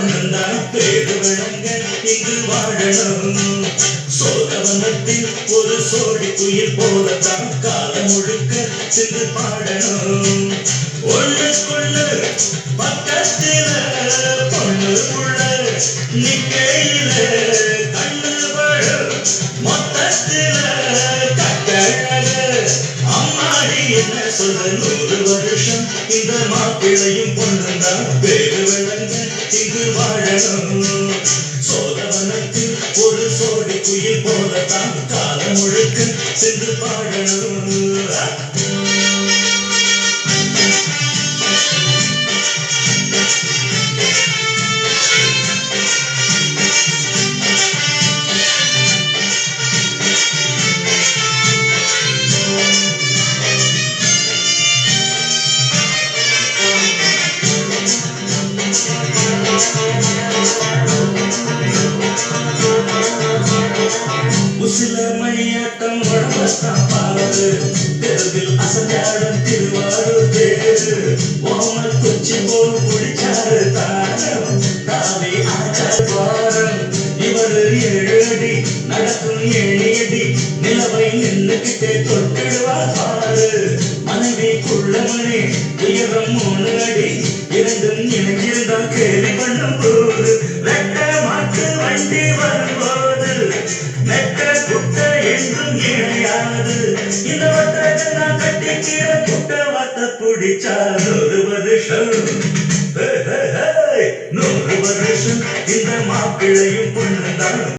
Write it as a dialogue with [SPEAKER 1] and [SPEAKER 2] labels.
[SPEAKER 1] பொண்ணுந்தான் பேரு விளங்க இங்கு வாழணும். சோழவனத்தில் ஒரு சோடி குயில் போலத்தான் காலம் முழுக்க சிந்து பாடணும். ஒண்ணுக்குள்ள பக்கத்தில பொண்ணு உள்ள நிக்கையில கண்ணு பழம் மொத்தத்தில கட்டழக அம்மாடி என்ன சொல்ல 100 வருஷம் இந்த மாப்பிளையும் பொண்ணுந்தான் பேரு விளங்க இங்கு வாழணும். சோழவனத்தில் ஒரு சோடி குயில் போலத்தான் காலம் முழுக்க சென்று பாடணும். உசில மணியாட்டம் உடம்பத்தான் பாரு தெருவில் அசஞ்சாடும் திருவாரூர் தேரு ஓமல் குச்சி போல் குடிச்சாரு தாரம் தாவி ஆச்சார் வாரம் இவரு 7 அடி நடக்கும் 7 அடி நிலவை நின்னுக்கிட்டே தொட்டிடுவார் பாரு. மனைவிக்குள்ள மணி உயரம் 3 அடி இரண்டும் இணைஞ்சிருந்தால் கேள்வி பண்ணும் போது வெட்ட மாட்டு வண்டி வரும்போது மெட்ட குட்ட என்றும் இணையாது. இந்த வட்டத்தான் கட்டிக்கிற குட்ட வட்ட பிடிச்சா 100 வருஷம் 100 வருஷம் இந்த மாப்பிள்ளையும்